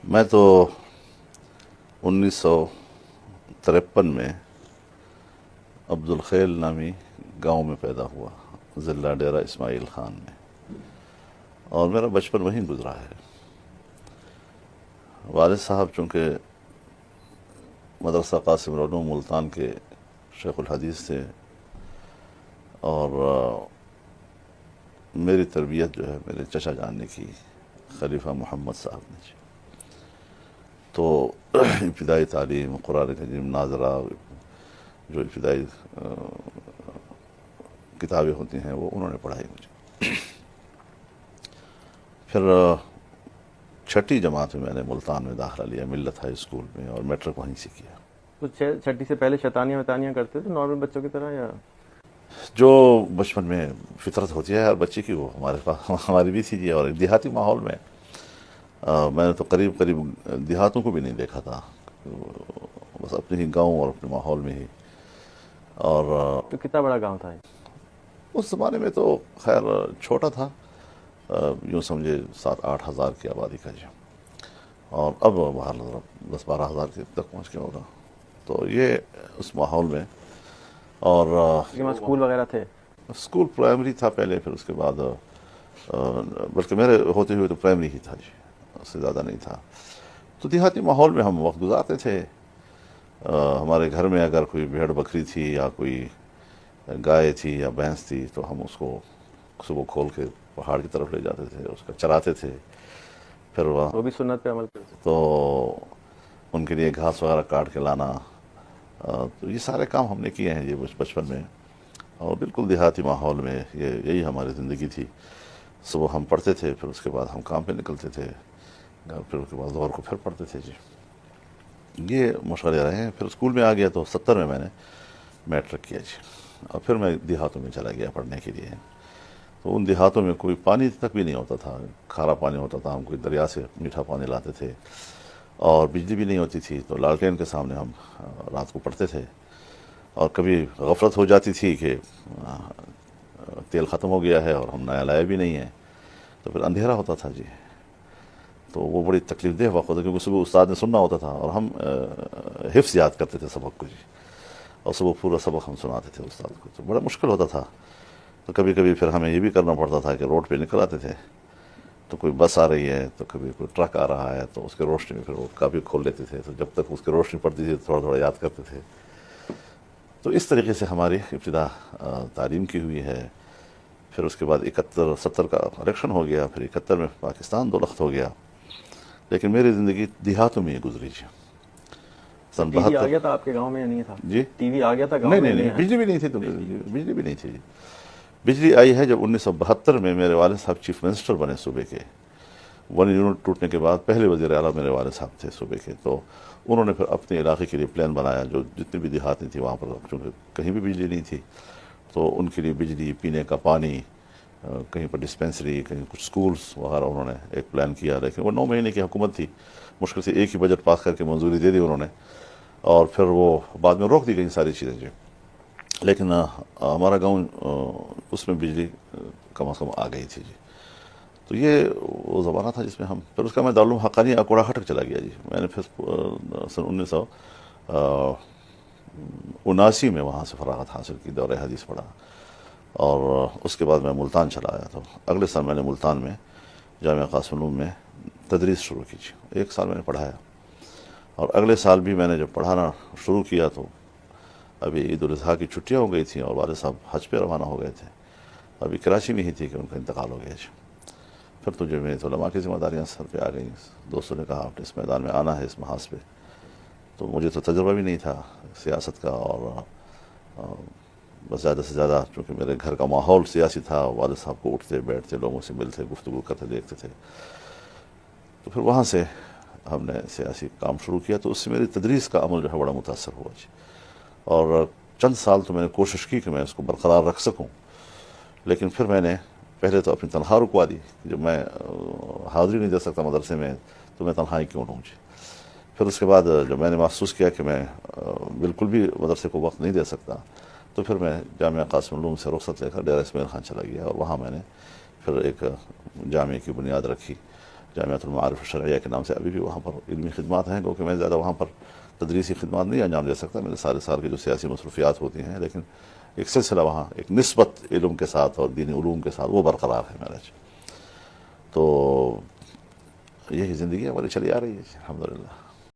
میں تو 1953 میں عبدالخیل نامی گاؤں میں پیدا ہوا، ضلع ڈیرہ اسماعیل خان میں، اور میرا بچپن وہیں گزرا ہے۔ والد صاحب چونکہ مدرسہ قاسم العلوم ملتان کے شیخ الحدیث تھے، اور میری تربیت جو ہے میرے چچا جان نے کی، خلیفہ محمد صاحب نے۔ تو ابتدائی تعلیم قرآن کریم ناظرہ، جو ابتدائی کتابیں ہوتی ہیں وہ انہوں نے پڑھائی مجھے۔ پھر چھٹی جماعت میں میں نے ملتان میں داخلہ لیا، ملت ہائی اسکول میں، اور میٹرک وہیں سے کیا۔ تو چھٹی سے پہلے شیطانیاں وطانیاں کرتے تھے نارمل بچوں کی طرح، یا جو بچپن میں فطرت ہوتی ہے ہر بچے کی، وہ ہمارے پاس ہماری بھی تھی جی۔ اور ایک دیہاتی ماحول میں میں نے تو قریب دیہاتوں کو بھی نہیں دیکھا تھا، بس اپنے ہی گاؤں اور اپنے ماحول میں ہی۔ اور تو کتنا بڑا گاؤں تھا؟ اس زمانے میں تو خیر چھوٹا تھا، یوں سمجھے 7-8 ہزار کی آبادی کا جی، اور اب باہر 10-12 ہزار کے تک پہنچ گیا ہوگا۔ تو یہ اس ماحول میں، اور اسکول وغیرہ تھے؟ اسکول پرائمری تھا پہلے، پھر اس کے بعد بلکہ میرے ہوتے ہوئے تو پرائمری ہی تھا جی، اس سے زیادہ نہیں تھا۔ تو دیہاتی ماحول میں ہم وقت گزارتے تھے۔ ہمارے گھر میں اگر کوئی بھیڑ بکری تھی یا کوئی گائے تھی یا بھینس تھی تو ہم اس کو صبح کھول کے پہاڑ کی طرف لے جاتے تھے، اس کا چراتے تھے۔ پھر وہ بھی سنت پہ عمل کرتے تو ان کے لیے گھاس وغیرہ کاٹ کے لانا، تو یہ سارے کام ہم نے کیے ہیں یہ بچپن میں، اور بالکل دیہاتی ماحول میں یہی ہماری زندگی تھی۔ صبح ہم پڑھتے تھے، پھر اس کے بعد ہم کام پہ نکلتے تھے، پھر اس کے بعد ظہر کو پھر پڑھتے تھے جی۔ یہ مشغلے رہے ہیں۔ پھر اسکول میں آ گیا تو 70 میں نے میٹرک کیا جی، اور پھر میں دیہاتوں میں چلا گیا پڑھنے کے لیے۔ تو ان دیہاتوں میں کوئی پانی تک بھی نہیں ہوتا تھا، کھارا پانی ہوتا تھا، ہم کوئی دریا سے میٹھا پانی لاتے تھے، اور بجلی بھی نہیں ہوتی تھی، تو لالٹین کے سامنے ہم رات کو پڑھتے تھے۔ اور کبھی غفلت ہو جاتی تھی کہ تیل ختم ہو گیا ہے اور ہم نیا لائے بھی نہیں ہیں، تو پھر اندھیرا ہوتا تھا جی۔ تو وہ بڑی تکلیف دہ وقت ہوتا، کیونکہ صبح استاد نے سننا ہوتا تھا، اور ہم حفظ یاد کرتے تھے سبق کو جی، اور صبح پورا سبق ہم سناتے تھے استاد کو، تو بڑا مشکل ہوتا تھا۔ تو کبھی کبھی پھر ہمیں یہ بھی کرنا پڑتا تھا کہ روڈ پہ نکل آتے تھے، تو کوئی بس آ رہی ہے، تو کبھی کوئی ٹرک آ رہا ہے، تو اس کے روشنی میں پھر وہ کاپی کھول لیتے تھے، تو جب تک اس کی روشنی پڑتی تھی تھوڑا تھوڑا یاد کرتے تھے۔ تو اس طریقے سے ہماری ابتدا تعلیم کی ہوئی ہے۔ پھر اس کے بعد 71-70 کا الیکشن ہو گیا، پھر 71 میں پاکستان دو لخت ہو گیا، لیکن میری زندگی دیہاتوں میں ہی گزری جی۔ سن ٹی وی آ 72 گیا تھا آپ کے گاؤں میں یا نہیں تھا؟ جی، ٹی وی آ گیا تھا گاؤں میں؟ نہیں، بجلی بھی نہیں تھی، تو بجلی بھی نہیں تھی جی۔ بجلی آئی ہے جب 1972 میں میرے والد صاحب چیف منسٹر بنے صوبے کے۔ 1 یونٹ ٹوٹنے کے بعد پہلے وزیر اعلیٰ میرے والد صاحب تھے صوبے کے، تو انہوں نے پھر اپنے علاقے کے لیے پلان بنایا، جو جتنی بھی دیہاتیں تھیں وہاں پر چونکہ کہیں بھی بجلی نہیں تھی، تو ان کے لیے بجلی، پینے کا پانی، کہیں پر ڈسپینسری، کہیں کچھ سکولز وغیرہ انہوں نے ایک پلان کیا۔ لیکن وہ 9 مہینے کی حکومت تھی، مشکل سے ایک ہی بجٹ پاس کر کے منظوری دے دی انہوں نے، اور پھر وہ بعد میں روک دی گئی ساری چیزیں جی۔ لیکن ہمارا گاؤں اس میں بجلی کم از کم آ گئی تھی جی۔ تو یہ وہ زمانہ تھا جس میں ہم، پھر اس کا میں دارالعلوم حقانیہ اکوڑا ہٹک چلا گیا جی۔ میں نے پھر سن 1979 میں وہاں سے فراغت حاصل کی، دورہ حدیث پڑھا، اور اس کے بعد میں ملتان چلا آیا۔ تو اگلے سال میں نے ملتان میں جامعہ قاسم العلوم میں تدریس شروع کی جی، 1 سال میں نے پڑھایا، اور اگلے سال بھی میں نے جب پڑھانا شروع کیا تو ابھی عید الاضحیٰ کی چھٹیاں ہو گئی تھیں، اور والد صاحب حج پہ روانہ ہو گئے تھے، ابھی کراچی میں ہی تھی کہ ان کا انتقال ہو گیا جی۔ پھر تو جو میرے علماء کی ذمہ داریاں سر پہ آ گئیں، دوستوں نے کہا آپ نے اس میدان میں آنا ہے، اس محاذ پہ۔ تو مجھے تو تجربہ بھی نہیں تھا سیاست کا، اور بس زیادہ سے زیادہ چونکہ میرے گھر کا ماحول سیاسی تھا، والد صاحب کو اٹھتے بیٹھتے، لوگوں سے ملتے، گفتگو کرتے دیکھتے تھے، تو پھر وہاں سے ہم نے سیاسی کام شروع کیا۔ تو اس سے میری تدریس کا عمل جو ہے بڑا متاثر ہوا جی، اور چند سال تو میں نے کوشش کی کہ میں اس کو برقرار رکھ سکوں، لیکن پھر میں نے پہلے تو اپنی تنخواہ رکوا دی، جب میں حاضری نہیں دے سکتا مدرسے میں تو میں تنہائی کیوں لوں جی۔ پھر اس کے بعد جب میں نے محسوس کیا کہ میں بالکل بھی مدرسے کو وقت نہیں دے سکتا، تو پھر میں جامعہ قاسم العلوم سے رخصت لے کر ڈیرہ اسماعیل خان چلا گیا، اور وہاں میں نے پھر ایک جامعہ کی بنیاد رکھی، جامعۃ المعارف الشرعیہ کے نام سے ابھی بھی وہاں پر علمی خدمات ہیں، کیونکہ میں زیادہ وہاں پر تدریسی خدمات نہیں انجام دے سکتا، میرے سارے سال کی جو سیاسی مصروفیات ہوتی ہیں، لیکن ایک سلسلہ وہاں ایک نسبت علم کے ساتھ اور دینی علوم کے ساتھ وہ برقرار ہے میرا۔ تو یہی زندگی ہماری چلی آ رہی ہے الحمدللہ۔